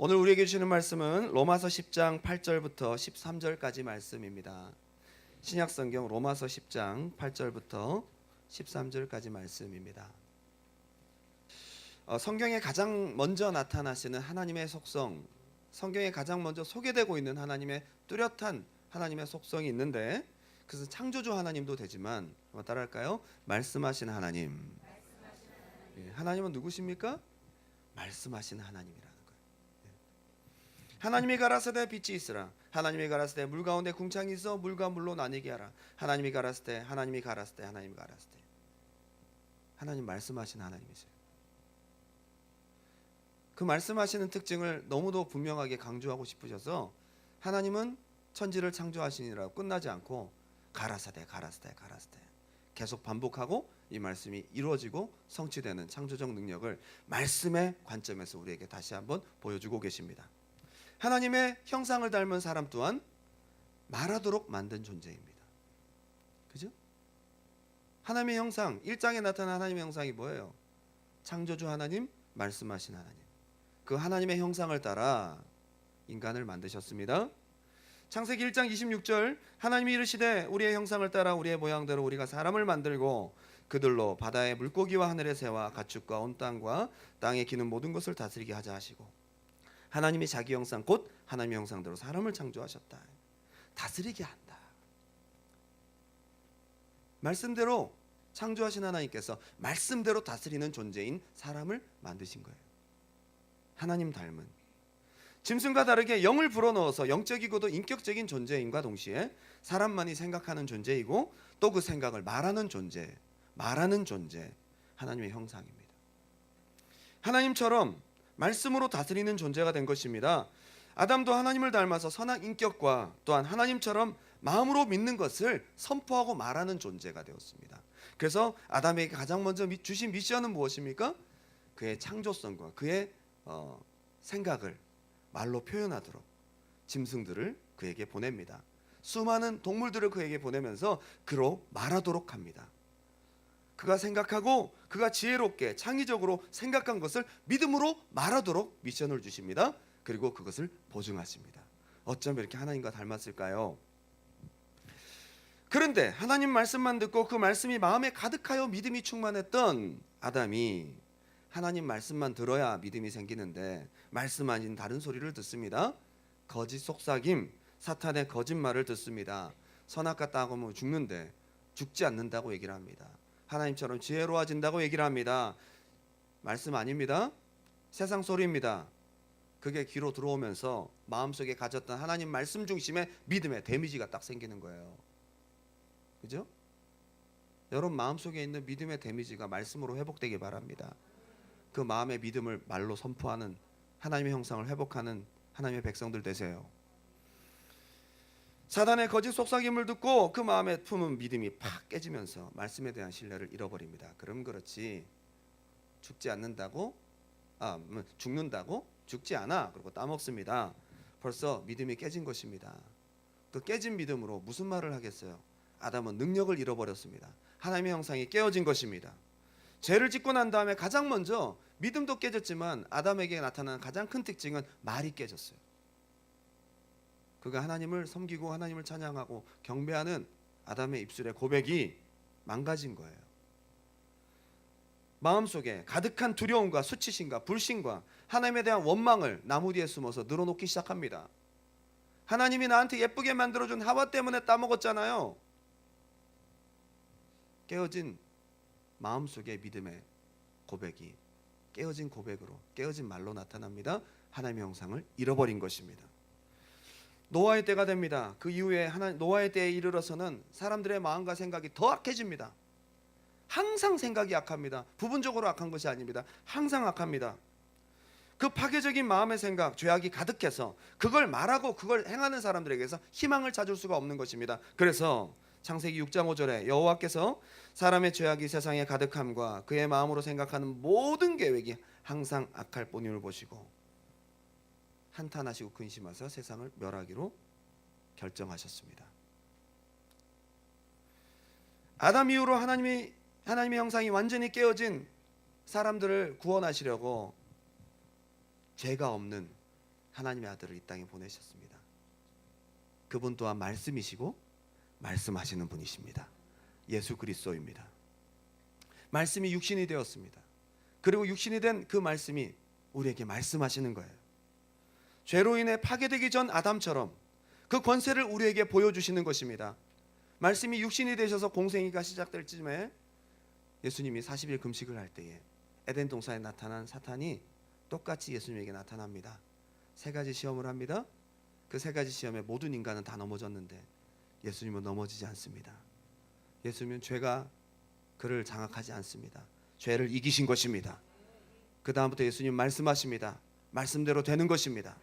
오늘 우리에게 주시는 말씀은 로마서 10장 8절부터 13절까지 말씀입니다. 신약성경 로마서 10장 8절부터 13절까지 말씀입니다. 성경에 가장 먼저 나타나시는 하나님의 속성, 성경에 가장 먼저 소개되고 있는 하나님의 뚜렷한 하나님의 속성이 있는데, 그것은 창조주 하나님도 되지만 한번 따라할까요? 말씀하시는 하나님. 하나님은 누구십니까? 말씀하시는 하나님이라는 거예요. 하나님이 가라사대 빛이 있으라. 하나님이 가라사대 물 가운데 궁창이 있어 물과 물로 나뉘게 하라. 하나님이 가라사대 하나님이 가라사대 하나님이 가라사대. 하나님 말씀하시는 하나님이세요. 그 말씀하시는 특징을 너무도 분명하게 강조하고 싶으셔서 하나님은 천지를 창조하시니라고 끝나지 않고 가라사대 가라사대 가라사대 계속 반복하고 이 말씀이 이루어지고 성취되는 창조적 능력을 말씀의 관점에서 우리에게 다시 한번 보여주고 계십니다. 하나님의 형상을 닮은 사람 또한 말하도록 만든 존재입니다. 그죠? 하나님의 형상, 1장에 나타난 하나님의 형상이 뭐예요? 창조주 하나님, 말씀하신 하나님. 그 하나님의 형상을 따라 인간을 만드셨습니다. 창세기 1장 26절, 하나님이 이르시되 우리의 형상을 따라 우리의 모양대로 우리가 사람을 만들고 그들로 바다의 물고기와 하늘의 새와 가축과 온 땅과 땅에 기는 모든 것을 다스리게 하자 하시고, 하나님이 자기 형상 곧 하나님의 형상대로 사람을 창조하셨다. 다스리게 한다. 말씀대로 창조하신 하나님께서 말씀대로 다스리는 존재인 사람을 만드신 거예요. 하나님 닮은, 짐승과 다르게 영을 불어넣어서 영적이고도 인격적인 존재임과 동시에 사람만이 생각하는 존재이고 또 그 생각을 말하는 존재, 하나님의 형상입니다. 하나님처럼 말씀으로 다스리는 존재가 된 것입니다. 아담도 하나님을 닮아서 선한 인격과 또한 하나님처럼 마음으로 믿는 것을 선포하고 말하는 존재가 되었습니다. 그래서 아담에게 가장 먼저 주신 미션은 무엇입니까? 그의 창조성과 그의 생각을 말로 표현하도록 짐승들을 그에게 보냅니다. 수많은 동물들을 그에게 보내면서 그로 말하도록 합니다. 그가 생각하고 그가 지혜롭게 창의적으로 생각한 것을 믿음으로 말하도록 미션을 주십니다. 그리고 그것을 보증하십니다. 어쩜 이렇게 하나님과 닮았을까요? 그런데 하나님 말씀만 듣고 그 말씀이 마음에 가득하여 믿음이 충만했던 아담이 하나님 말씀만 들어야 믿음이 생기는데 말씀 아닌 다른 소리를 듣습니다. 거짓 속삭임, 사탄의 거짓말을 듣습니다. 선악과 따먹으면 죽는데 죽지 않는다고 얘기를 합니다. 하나님처럼 지혜로워진다고 얘기를 합니다. 말씀 아닙니다. 세상 소리입니다. 그게 귀로 들어오면서 마음속에 가졌던 하나님 말씀 중심의 믿음의 데미지가 딱 생기는 거예요. 그죠? 여러분 마음속에 있는 믿음의 데미지가 말씀으로 회복되기 바랍니다. 그 마음의 믿음을 말로 선포하는 하나님의 형상을 회복하는 하나님의 백성들 되세요. 사단의 거짓 속삭임을 듣고 그 마음에 품은 믿음이 팍 깨지면서 말씀에 대한 신뢰를 잃어버립니다. 그럼 그렇지 죽지 않는다고 죽는다고 죽지 않아 그리고 따먹습니다. 벌써 믿음이 깨진 것입니다. 그 깨진 믿음으로 무슨 말을 하겠어요? 아담은 능력을 잃어버렸습니다. 하나님의 형상이 깨어진 것입니다. 죄를 짓고 난 다음에 가장 먼저 믿음도 깨졌지만 아담에게 나타나는 가장 큰 특징은 말이 깨졌어요. 그가 하나님을 섬기고 하나님을 찬양하고 경배하는 아담의 입술의 고백이 망가진 거예요. 마음속에 가득한 두려움과 수치심과 불신과 하나님에 대한 원망을 나무 뒤에 숨어서 늘어놓기 시작합니다. 하나님이 나한테 예쁘게 만들어준 하와 때문에 따먹었잖아요. 깨어진 마음속의 믿음의 고백이 깨어진 고백으로, 깨어진 말로 나타납니다. 하나님의 형상을 잃어버린 것입니다. 노아의 때가 됩니다. 그 이후에 노아의 때에 이르러서는 사람들의 마음과 생각이 더 악해집니다. 항상 생각이 악합니다. 부분적으로 악한 것이 아닙니다. 항상 악합니다. 그 파괴적인 마음의 생각, 죄악이 가득해서 그걸 말하고 그걸 행하는 사람들에게서 희망을 찾을 수가 없는 것입니다. 그래서 창세기 6장 5절에 여호와께서 사람의 죄악이 세상에 가득함과 그의 마음으로 생각하는 모든 계획이 항상 악할 뿐임을 보시고 한탄하시고 근심하사 세상을 멸하기로 결정하셨습니다. 아담 이후로 하나님의 형상이 완전히 깨어진 사람들을 구원하시려고 죄가 없는 하나님의 아들을 이 땅에 보내셨습니다. 그분 또한 말씀이시고 말씀하시는 분이십니다. 예수 그리스도입니다. 말씀이 육신이 되었습니다. 그리고 육신이 된 그 말씀이 우리에게 말씀하시는 거예요. 죄로 인해 파괴되기 전 아담처럼 그 권세를 우리에게 보여주시는 것입니다. 말씀이 육신이 되셔서 공생애가 시작될 쯤에 예수님이 40일 금식을 할 때에 에덴 동산에 나타난 사탄이 똑같이 예수님에게 나타납니다. 세 가지 시험을 합니다. 그 세 가지 시험에 모든 인간은 다 넘어졌는데 예수님은 넘어지지 않습니다. 예수님은 죄가 그를 장악하지 않습니다. 죄를 이기신 것입니다. 그 다음부터 예수님 말씀하십니다. 말씀대로 되는 것입니다.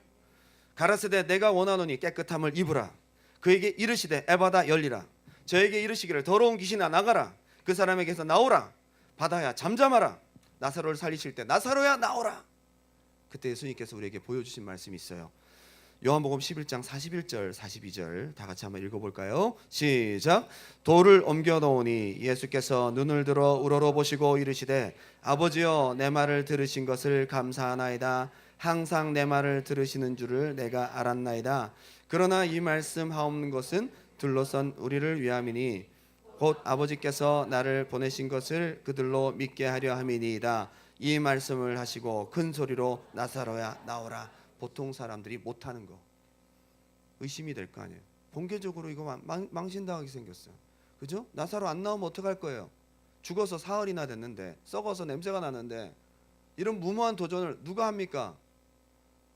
가라사대 내가 원하노니 깨끗함을 입으라. 그에게 이르시되 에바다 열리라. 저에게 이르시기를 더러운 귀신아 나가라. 그 사람에게서 나오라. 바다야 잠잠하라. 나사로를 살리실 때 나사로야 나오라. 그때 예수님께서 우리에게 보여주신 말씀이 있어요. 요한복음 11장 41절 42절 다 같이 한번 읽어볼까요? 시작. 돌을 옮겨 놓으니 예수께서 눈을 들어 우러러보시고 이르시되 아버지여 내 말을 들으신 것을 감사하나이다. 항상 내 말을 들으시는 줄을 내가 알았나이다. 그러나 이 말씀 하옵는 것은 둘러선 우리를 위함이니 곧 아버지께서 나를 보내신 것을 그들로 믿게 하려 함이니이다. 이 말씀을 하시고 큰 소리로 나사로야 나오라. 보통 사람들이 못하는 거 의심이 될 거 아니에요. 본계적으로 이거 망신당하게 생겼어요. 그죠? 나사로 안 나오면 어떡할 거예요? 죽어서 사흘이나 됐는데 썩어서 냄새가 나는데 이런 무모한 도전을 누가 합니까?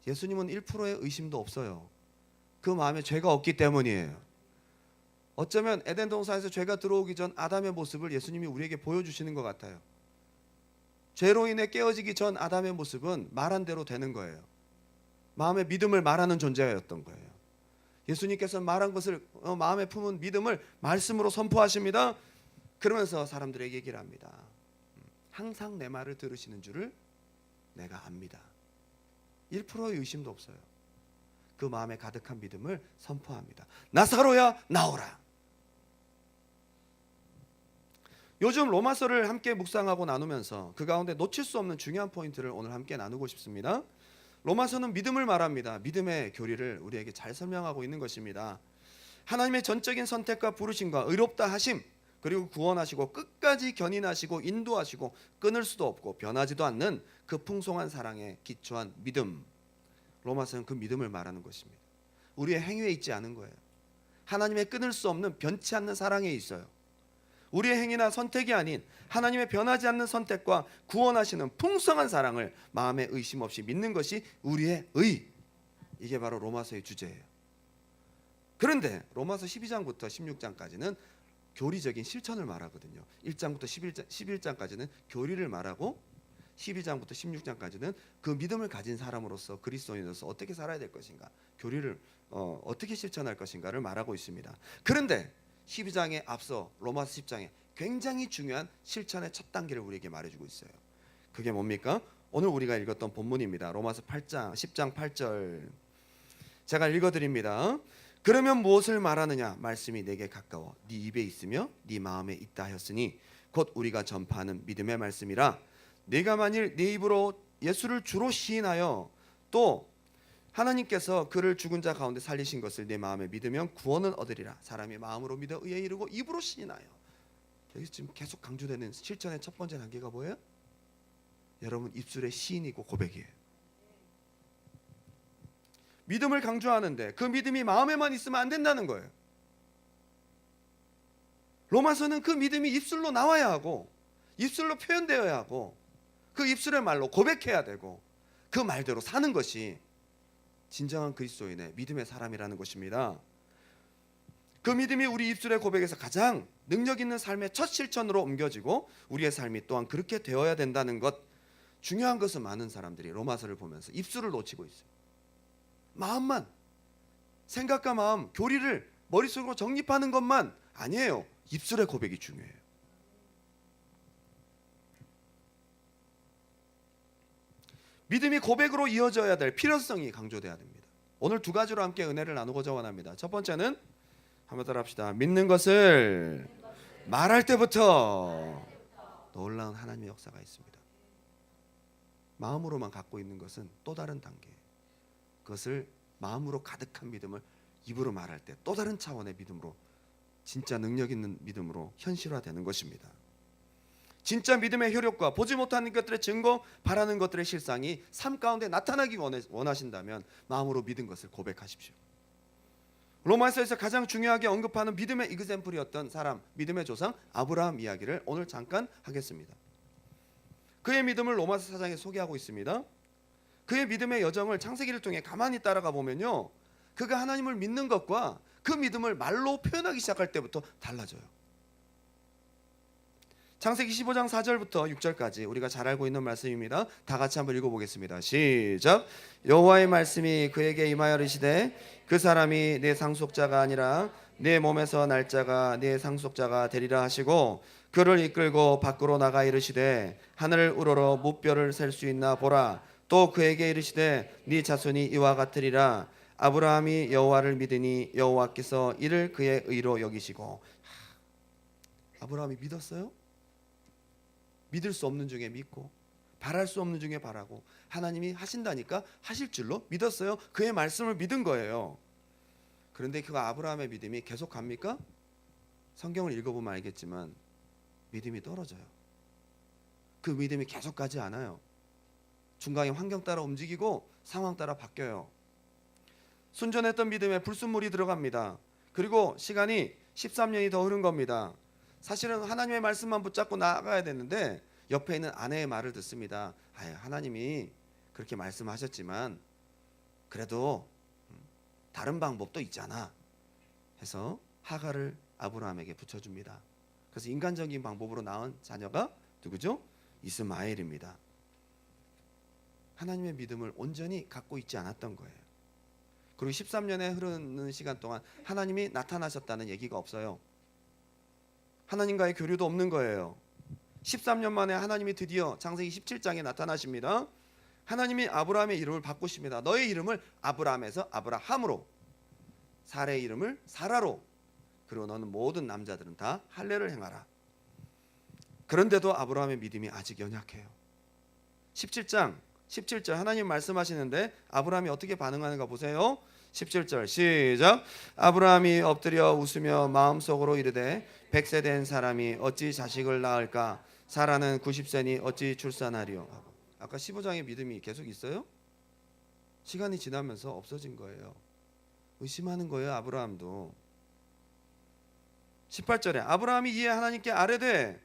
예수님은 1%의 의심도 없어요. 그 마음에 죄가 없기 때문이에요. 어쩌면 에덴 동산에서 죄가 들어오기 전 아담의 모습을 예수님이 우리에게 보여주시는 것 같아요. 죄로 인해 깨어지기 전 아담의 모습은 말한 대로 되는 거예요. 마음의 믿음을 말하는 존재였던 거예요. 예수님께서 말한 것을 마음에 품은 믿음을 말씀으로 선포하십니다. 그러면서 사람들에게 얘기를 합니다. 항상 내 말을 들으시는 줄을 내가 압니다. 1%의 의심도 없어요. 그 마음에 가득한 믿음을 선포합니다. 나사로야 나오라. 요즘 로마서를 함께 묵상하고 나누면서 그 가운데 놓칠 수 없는 중요한 포인트를 오늘 함께 나누고 싶습니다. 로마서는 믿음을 말합니다. 믿음의 교리를 우리에게 잘 설명하고 있는 것입니다. 하나님의 전적인 선택과 부르심과 의롭다 하심, 그리고 구원하시고 끝까지 견인하시고 인도하시고 끊을 수도 없고 변하지도 않는 그 풍성한 사랑에 기초한 믿음. 로마서는 그 믿음을 말하는 것입니다. 우리의 행위에 있지 않은 거예요. 하나님의 끊을 수 없는 변치 않는 사랑에 있어요. 우리의 행위나 선택이 아닌 하나님의 변하지 않는 선택과 구원하시는 풍성한 사랑을 마음에 의심 없이 믿는 것이 우리의 의. 이게 바로 로마서의 주제예요. 그런데 로마서 12장부터 16장까지는 교리적인 실천을 말하거든요. 1장부터 11장까지는 교리를 말하고 12장부터 16장까지는 그 믿음을 가진 사람으로서 그리스도인으로서 어떻게 살아야 될 것인가, 교리를 어떻게 실천할 것인가를 말하고 있습니다. 그런데 12장에 앞서 로마서 10장에 굉장히 중요한 실천의 첫 단계를 우리에게 말해주고 있어요. 그게 뭡니까? 오늘 우리가 읽었던 본문입니다. 로마서 8장 10장 8절 제가 읽어드립니다. 그러면 무엇을 말하느냐? 말씀이 내게 가까워 네 입에 있으며 네 마음에 있다 하였으니 곧 우리가 전파하는 믿음의 말씀이라. 네가 만일 네 입으로 예수를 주로 시인하여 또 하나님께서 그를 죽은 자 가운데 살리신 것을 내 마음에 믿으면 구원은 얻으리라. 사람이 마음으로 믿어 의에 이르고 입으로 시인하여. 여기 지금 계속 강조되는 실천의 첫 번째 단계가 뭐예요? 여러분 입술의 시인이고 고백이에요. 믿음을 강조하는데 그 믿음이 마음에만 있으면 안 된다는 거예요. 로마서는 그 믿음이 입술로 나와야 하고 입술로 표현되어야 하고 그 입술의 말로 고백해야 되고 그 말대로 사는 것이 진정한 그리스도인의 믿음의 사람이라는 것입니다. 그 믿음이 우리 입술의 고백에서 가장 능력 있는 삶의 첫 실천으로 옮겨지고 우리의 삶이 또한 그렇게 되어야 된다는 것. 중요한 것은 많은 사람들이 로마서를 보면서 입술을 놓치고 있어요. 마음만, 생각과 마음, 교리를 머릿속으로 정립하는 것만 아니에요. 입술의 고백이 중요해요. 믿음이 고백으로 이어져야 될 필요성이 강조돼야 됩니다. 오늘 두 가지로 함께 은혜를 나누고자 원합니다. 첫 번째는 한번 따라합시다. 믿는 것을 말할 때부터 놀라운 하나님의 역사가 있습니다. 마음으로만 갖고 있는 것은 또 다른 단계. 그것을 마음으로 가득한 믿음을 입으로 말할 때 또 다른 차원의 믿음으로, 진짜 능력 있는 믿음으로 현실화되는 것입니다. 진짜 믿음의 효력과 보지 못하는 것들의 증거, 바라는 것들의 실상이 삶 가운데 나타나기 원하신다면 마음으로 믿은 것을 고백하십시오. 로마서에서 가장 중요하게 언급하는 믿음의 이그샘플이었던 사람, 믿음의 조상 아브라함 이야기를 오늘 잠깐 하겠습니다. 그의 믿음을 로마서 4장에 소개하고 있습니다. 그의 믿음의 여정을 창세기를 통해 가만히 따라가 보면요, 그가 하나님을 믿는 것과 그 믿음을 말로 표현하기 시작할 때부터 달라져요. 창세기 15장 4절부터 6절까지 우리가 잘 알고 있는 말씀입니다. 다 같이 한번 읽어보겠습니다. 시작. 여호와의 말씀이 그에게 임하여 이르시되 그 사람이 내 상속자가 아니라 내 몸에서 날 자가 내 상속자가 되리라 하시고 그를 이끌고 밖으로 나가 이르시되 하늘을 우러러 무뼈를 셀 수 있나 보라. 또 그에게 이르시되 네 자손이 이와 같으리라. 아브라함이 여호와를 믿으니 여호와께서 이를 그의 의로 여기시고. 아브라함이 믿었어요? 믿을 수 없는 중에 믿고 바랄 수 없는 중에 바라고 하나님이 하신다니까 하실 줄로 믿었어요. 그의 말씀을 믿은 거예요. 그런데 그 아브라함의 믿음이 계속 갑니까? 성경을 읽어보면 알겠지만 믿음이 떨어져요. 그 믿음이 계속 가지 않아요. 중간에 환경 따라 움직이고 상황 따라 바뀌어요. 순전했던 믿음에 불순물이 들어갑니다. 그리고 시간이 13년이 더 흐른 겁니다. 사실은 하나님의 말씀만 붙잡고 나아가야 되는데 옆에 있는 아내의 말을 듣습니다. 하나님이 그렇게 말씀하셨지만 그래도 다른 방법도 있잖아 해서 하갈을 아브라함에게 붙여줍니다. 그래서 인간적인 방법으로 낳은 자녀가 누구죠? 이스마엘입니다. 하나님의 믿음을 온전히 갖고 있지 않았던 거예요. 그리고 13년에 흐르는 시간 동안 하나님이 나타나셨다는 얘기가 없어요. 하나님과의 교류도 없는 거예요. 13년 만에 하나님이 드디어 창세기 17장에 나타나십니다. 하나님이 아브라함의 이름을 바꾸십니다. 너의 이름을 아브라함에서 아브라함으로, 사라의 이름을 사라로, 그리고 너는 모든 남자들은 다 할례를 행하라. 그런데도 아브라함의 믿음이 아직 연약해요. 17장 17절 하나님 말씀하시는데 아브라함이 어떻게 반응하는가 보세요. 17절 시작. 아브라함이 엎드려 웃으며 마음속으로 이르되 100세 된 사람이 어찌 자식을 낳을까? 사라는 90세니 어찌 출산하리요? 아까 15장의 믿음이 계속 있어요? 시간이 지나면서 없어진 거예요. 의심하는 거예요. 아브라함도. 18절에 아브라함이 이에 하나님께 아뢰되,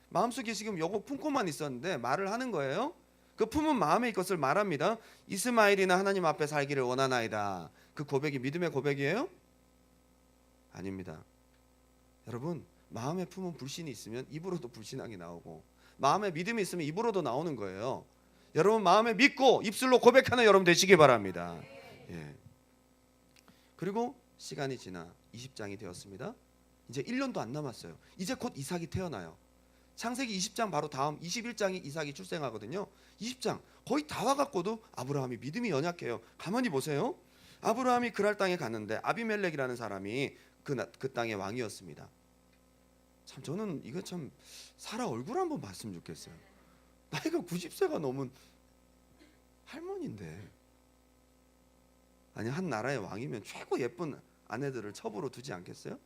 마음속에 지금 요거 품고만 있었는데 말을 하는 거예요. 그 품은 마음의 것을 말합니다. 이스마엘이나 하나님 앞에 살기를 원하나이다. 그 고백이 믿음의 고백이에요? 아닙니다. 여러분, 마음에 품은 불신이 있으면 입으로도 불신하게 나오고 마음에 믿음이 있으면 입으로도 나오는 거예요. 여러분, 마음에 믿고 입술로 고백하는 여러분 되시기 바랍니다. 예. 그리고 시간이 지나 20장이 되었습니다. 이제 1년도 안 남았어요. 이제 곧 이삭이 태어나요. 창세기 20장 바로 다음 21장이 이삭이 출생하거든요. 20장 거의 다 와갖고도 아브라함이 믿음이 연약해요. 가만히 보세요. 아브라함이 그랄 땅에 갔는데 아비멜렉이라는 사람이 그 땅의 왕이었습니다. 참 저는 이거 참 사라 얼굴 한번 봤으면 좋겠어요. 나이가 90세가 넘은 할머니인데, 아니 한 나라의 왕이면 최고 예쁜 아내들을 첩으로 두지 않겠어요?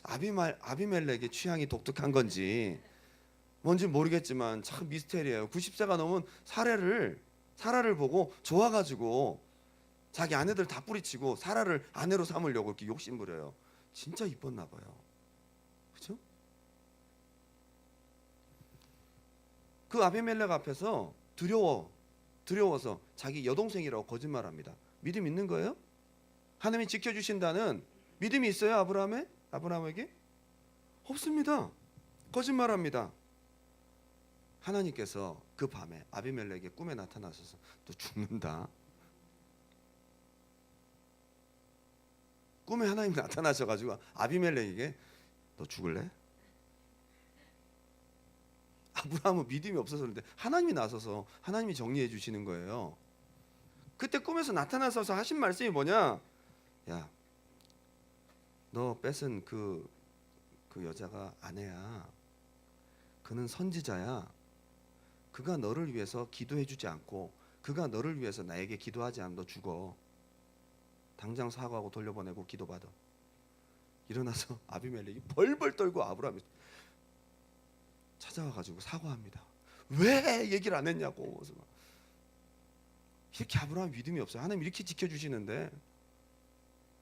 아비멜렉의 취향이 독특한 건지 뭔지 모르겠지만 참 미스테리예요. 90세가 넘은 사라를 보고 좋아가지고 자기 아내들 다 뿌리치고 사라를 아내로 삼으려고 이렇게 욕심부려요. 진짜 이뻤나 봐요. 그렇죠? 그 아비멜렉 앞에서 두려워서 자기 여동생이라고 거짓말합니다. 믿음 있는 거예요? 하나님이 지켜주신다는 믿음이 있어요? 아브라함에게? 없습니다. 거짓말합니다. 하나님께서 그 밤에 아비멜렉의 꿈에 나타나셔서 너 죽는다. 꿈에 하나님이 나타나셔가지고 아비멜렉에게 너 죽을래? 아브라함은 믿음이 없어서 그런데 하나님이 나서서 하나님이 정리해 주시는 거예요. 그때 꿈에서 나타나셔서 하신 말씀이 뭐냐? 야, 너 뺏은 그 여자가 아내야. 그는 선지자야. 그가 너를 위해서 기도해 주지 않고 그가 너를 위해서 나에게 기도하지 않으면 너 죽어. 당장 사과하고 돌려보내고 기도받아. 일어나서 아비멜렉이 벌벌 떨고 아브라함이 찾아와가지고 사과합니다. 왜 얘기를 안 했냐고. 그래서 이렇게 아브라함 믿음이 없어요. 하나님 이렇게 지켜주시는데,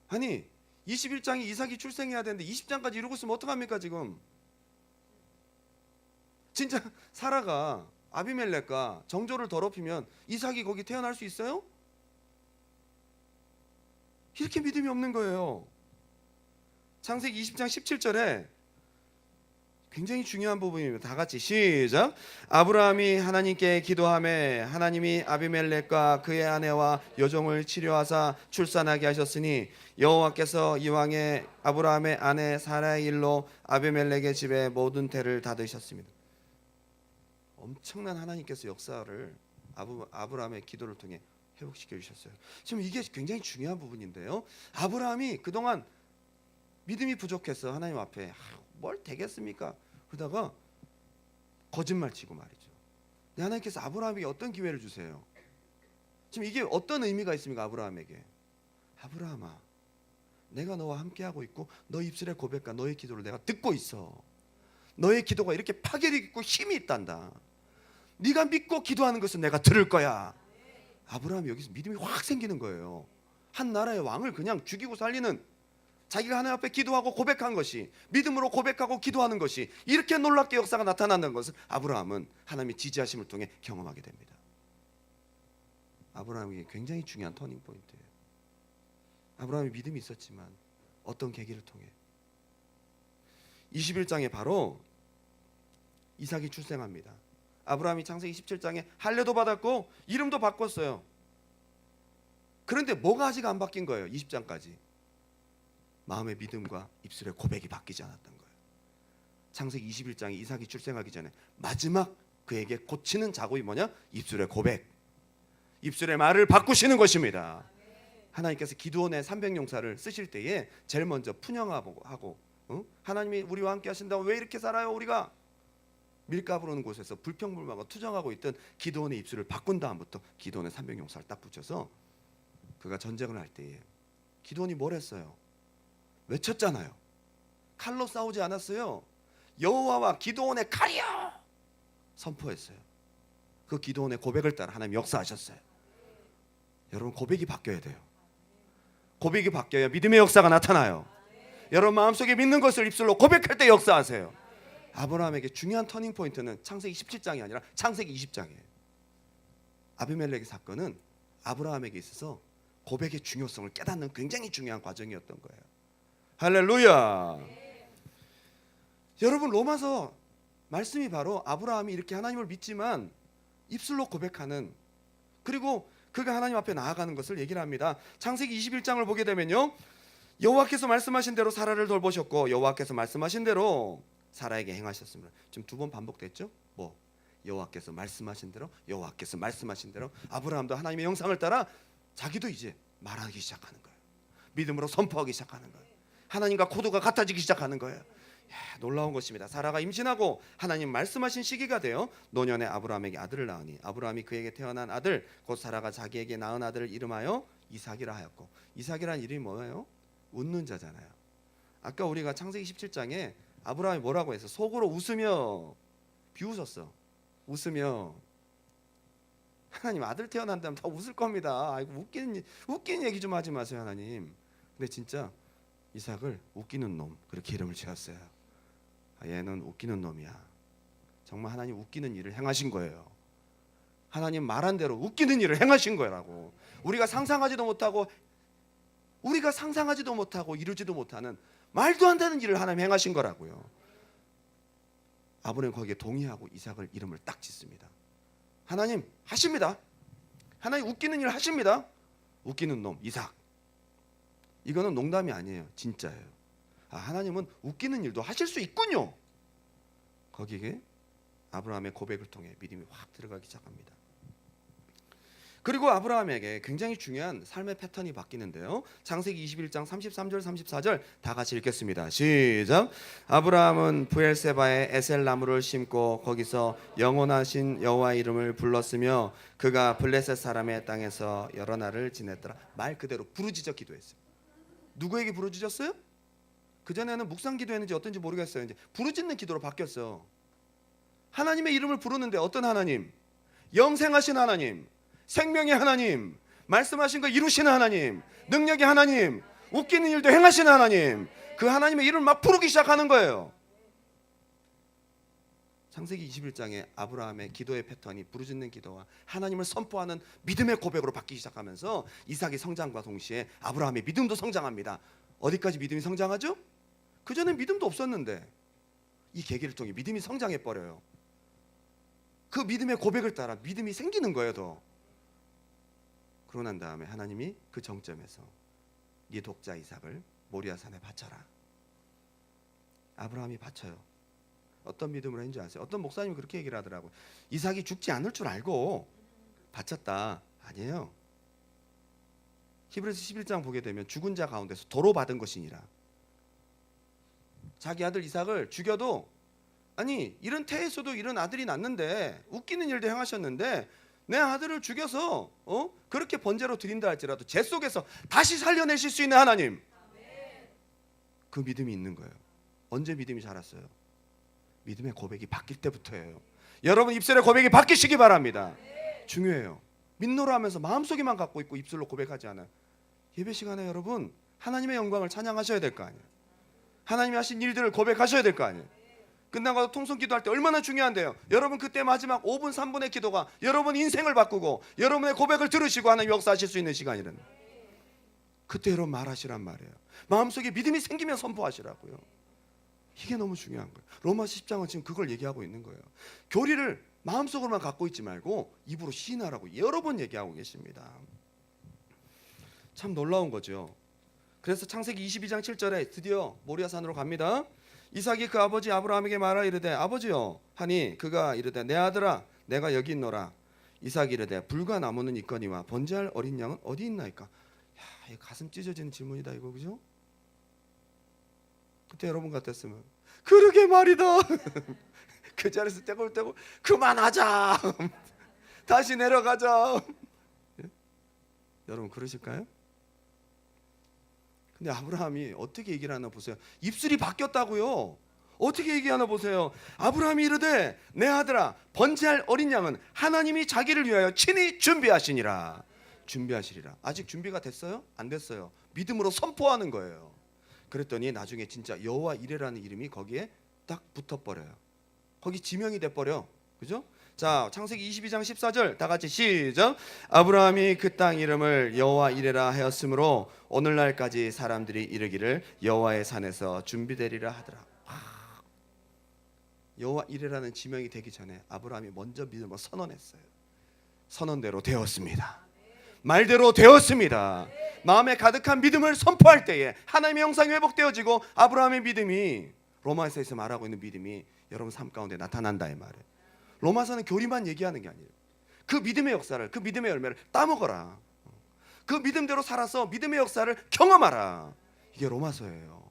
아니 21장에 이삭이 출생해야 되는데 20장까지 이러고 있으면 어떡합니까 지금. 진짜 사라가 아비멜렉과 정조를 더럽히면 이삭이 거기 태어날 수 있어요? 이렇게 믿음이 없는 거예요. 창세기 20장 17절에 굉장히 중요한 부분입니다. 다 같이 시작. 아브라함이 하나님께 기도하매 하나님이 아비멜렉과 그의 아내와 여종을 치료하사 출산하게 하셨으니 여호와께서 이왕에 아브라함의 아내 사라의 일로 아비멜렉의 집에 모든 태를 닫으셨습니다. 엄청난 하나님께서 역사를 아브라함의 기도를 통해 회복시켜 주셨어요. 지금 이게 굉장히 중요한 부분인데요. 아브라함이 그동안 믿음이 부족해서 하나님 앞에 뭘 되겠습니까? 그러다가 거짓말치고 말이죠. 근데 하나님께서 아브라함에게 어떤 기회를 주세요? 지금 이게 어떤 의미가 있습니까? 아브라함에게. 아브라함아, 내가 너와 함께하고 있고 너 입술의 고백과 너의 기도를 내가 듣고 있어. 너의 기도가 이렇게 파괴력 있고 힘이 있단다. 네가 믿고 기도하는 것은 내가 들을 거야. 아브라함이 여기서 믿음이 확 생기는 거예요. 한 나라의 왕을 그냥 죽이고 살리는, 자기가 하나님 앞에 기도하고 고백한 것이, 믿음으로 고백하고 기도하는 것이 이렇게 놀랍게 역사가 나타난다는 것을 아브라함은 하나님의 지지하심을 통해 경험하게 됩니다. 아브라함에게 굉장히 중요한 터닝 포인트예요. 아브라함이 믿음이 있었지만 어떤 계기를 통해 21장에 바로 이삭이 출생합니다. 아브라함이 창세기 17장에 할례도 받았고 이름도 바꿨어요. 그런데 뭐가 아직 안 바뀐 거예요? 20장까지 마음의 믿음과 입술의 고백이 바뀌지 않았던 거예요. 창세기 21장에 이삭이 출생하기 전에 마지막 그에게 고치는 작업이 뭐냐? 입술의 고백, 입술의 말을 바꾸시는 것입니다. 하나님께서 기드온의 300용사를 쓰실 때에 제일 먼저 푸념하고 하나님이 우리와 함께 하신다고 왜 이렇게 살아요? 우리가 밀가 부르는 곳에서 불평불만과 투정하고 있던 기드온의 입술을 바꾼 다음부터 기드온의 300용사를 딱 붙여서 그가 전쟁을 할 때에 기드온이 뭘 했어요? 외쳤잖아요. 칼로 싸우지 않았어요. 여호와와 기드온의 칼이요 선포했어요. 그 기드온의 고백을 따라 하나님 역사하셨어요. 여러분 고백이 바뀌어야 돼요. 고백이 바뀌어야 믿음의 역사가 나타나요. 여러분 마음속에 믿는 것을 입술로 고백할 때 역사하세요. 아브라함에게 중요한 터닝 포인트는 창세기 17장이 아니라 창세기 20장이에요. 아비멜렉의 사건은 아브라함에게 있어서 고백의 중요성을 깨닫는 굉장히 중요한 과정이었던 거예요. 할렐루야. 여러분 로마서 말씀이 바로 아브라함이 이렇게 하나님을 믿지만 입술로 고백하는, 그리고 그가 하나님 앞에 나아가는 것을 얘기를 합니다. 창세기 21장을 보게 되면요, 여호와께서 말씀하신 대로 사라를 돌보셨고 여호와께서 말씀하신 대로 사라에게 행하셨습니다. 지금 두 번 반복됐죠? 뭐 여호와께서 말씀하신 대로, 여호와께서 말씀하신 대로. 아브라함도 하나님의 영상을 따라 자기도 이제 말하기 시작하는 거예요. 믿음으로 선포하기 시작하는 거예요. 하나님과 코드가 같아지기 시작하는 거예요. 야, 놀라운 것입니다. 사라가 임신하고 하나님 말씀하신 시기가 되어 노년에 아브라함에게 아들을 낳으니 아브라함이 그에게 태어난 아들 곧 사라가 자기에게 낳은 아들을 이름하여 이삭이라 하였고, 이삭이라는 이름이 뭐예요? 웃는 자잖아요. 아까 우리가 창세기 17장에 아브라함이 뭐라고 해서 속으로 웃으며 비웃었어. 웃으며 하나님 아들 태어난다면 다 웃을 겁니다. 아이고 웃기는 얘기 좀 하지 마세요 하나님. 근데 진짜 이삭을 웃기는 놈 그렇게 이름을 지었어요. 얘는 웃기는 놈이야. 정말 하나님 웃기는 일을 행하신 거예요. 하나님 말한 대로 웃기는 일을 행하신 거라고. 우리가 상상하지도 못하고 이루지도 못하는 말도 안 되는 일을 하나님 행하신 거라고요. 아브라함은 거기에 동의하고 이삭을 이름을 딱 짓습니다. 하나님 하십니다. 하나님 웃기는 일 하십니다. 웃기는 놈 이삭. 이거는 농담이 아니에요. 진짜예요. 하나님은 웃기는 일도 하실 수 있군요. 거기에 아브라함의 고백을 통해 믿음이 확 들어가기 시작합니다. 그리고 아브라함에게 굉장히 중요한 삶의 패턴이 바뀌는데요. 창세기 21장 33절 34절 다 같이 읽겠습니다. 시작. 아브라함은 브엘세바에 에셀 나무를 심고 거기서 영원하신 여호와 이름을 불렀으며 그가 블레셋 사람의 땅에서 여러 날을 지냈더라. 말 그대로 부르짖어 기도했어요. 누구에게 부르짖었어요? 그전에는 묵상 기도했는지 어떤지 모르겠어요. 이제 부르짖는 기도로 바뀌었어. 하나님의 이름을 부르는데 어떤 하나님? 영생하신 하나님, 생명의 하나님, 말씀하신 거 이루시는 하나님, 능력의 하나님, 웃기는 일도 행하시는 하나님, 그 하나님의 이름을 막 부르기 시작하는 거예요. 창세기 21장에 아브라함의 기도의 패턴이 부르짖는 기도와 하나님을 선포하는 믿음의 고백으로 바뀌기 시작하면서 이삭의 성장과 동시에 아브라함의 믿음도 성장합니다. 어디까지 믿음이 성장하죠? 그전엔 믿음도 없었는데 이 계기를 통해 믿음이 성장해 버려요. 그 믿음의 고백을 따라 믿음이 생기는 거예요. 더. 그러고 난 다음에 하나님이 그 정점에서 네 독자 이삭을 모리아산에 바쳐라. 아브라함이 바쳐요. 어떤 믿음으로 했는지 아세요? 어떤 목사님이 그렇게 얘기를 하더라고요. 이삭이 죽지 않을 줄 알고 바쳤다. 아니에요. 히브리서 11장 보게 되면 죽은 자 가운데서 도로 받은 것이니라. 자기 아들 이삭을 죽여도 아니 이런 태에서도 이런 아들이 났는데 웃기는 일도 행하셨는데 내 아들을 죽여서 그렇게 번제로 드린다 할지라도 제 속에서 다시 살려내실 수 있는 하나님, 그 믿음이 있는 거예요. 언제 믿음이 자랐어요? 믿음의 고백이 바뀔 때부터예요. 여러분 입술의 고백이 바뀌시기 바랍니다. 중요해요. 믿노라 하면서 마음속에만 갖고 있고 입술로 고백하지 않아요. 예배 시간에 여러분 하나님의 영광을 찬양하셔야 될 거 아니에요. 하나님이 하신 일들을 고백하셔야 될 거 아니에요. 끝나고 통성 기도할 때 얼마나 중요한데요. 여러분 그때 마지막 5분 3분의 기도가 여러분 인생을 바꾸고 여러분의 고백을 들으시고 하나님 역사하실 수 있는 시간이라는, 그때 여러분 말하시란 말이에요. 마음속에 믿음이 생기면 선포하시라고요. 이게 너무 중요한 거예요. 로마서 10장은 지금 그걸 얘기하고 있는 거예요. 교리를 마음속으로만 갖고 있지 말고 입으로 시인하라고 여러 번 얘기하고 계십니다. 참 놀라운 거죠. 그래서 창세기 22장 7절에 드디어 모리아산으로 갑니다. 이삭이 그 아버지 아브라함에게 말하 이르되 아버지여 하니 그가 이르되 내 아들아 내가 여기 있노라. 이삭이 이르되 불과 나무는 있거니와 번제할 어린 양은 어디 있나이까. 야, 가슴 찢어지는 질문이다 이거, 그죠? 그때 여러분 같았으면 그러게 말이다. 그 자리에서 떼굴떼굴 그만하자. 다시 내려가자. 여러분 그러실까요? 근데 아브라함이 어떻게 얘기를 하나 보세요. 입술이 바뀌었다고요. 어떻게 얘기하나 보세요. 아브라함이 이르되 내 아들아 번제할 어린 양은 하나님이 자기를 위하여 친히 준비하시니라. 준비하시리라. 아직 준비가 됐어요? 안 됐어요. 믿음으로 선포하는 거예요. 그랬더니 나중에 진짜 여호와 이레라는 이름이 거기에 딱 붙어버려요. 거기 지명이 돼버려. 그죠? 자, 창세기 22장 14절 다 같이 시작. 아브라함이 그 땅 이름을 여호와 이레라 하였으므로 오늘날까지 사람들이 이르기를 여호와의 산에서 준비되리라 하더라. 여호와 이레라는 지명이 되기 전에 아브라함이 먼저 믿음을 선언했어요. 선언대로 되었습니다. 말대로 되었습니다. 마음에 가득한 믿음을 선포할 때에 하나님의 형상이 회복되어지고 아브라함의 믿음이, 로마서에서 말하고 있는 믿음이 여러분 삶 가운데 나타난다 이 말이에요. 로마서는 교리만 얘기하는 게 아니에요. 그 믿음의 역사를, 그 믿음의 열매를 따먹어라. 그 믿음대로 살아서 믿음의 역사를 경험하라. 이게 로마서예요.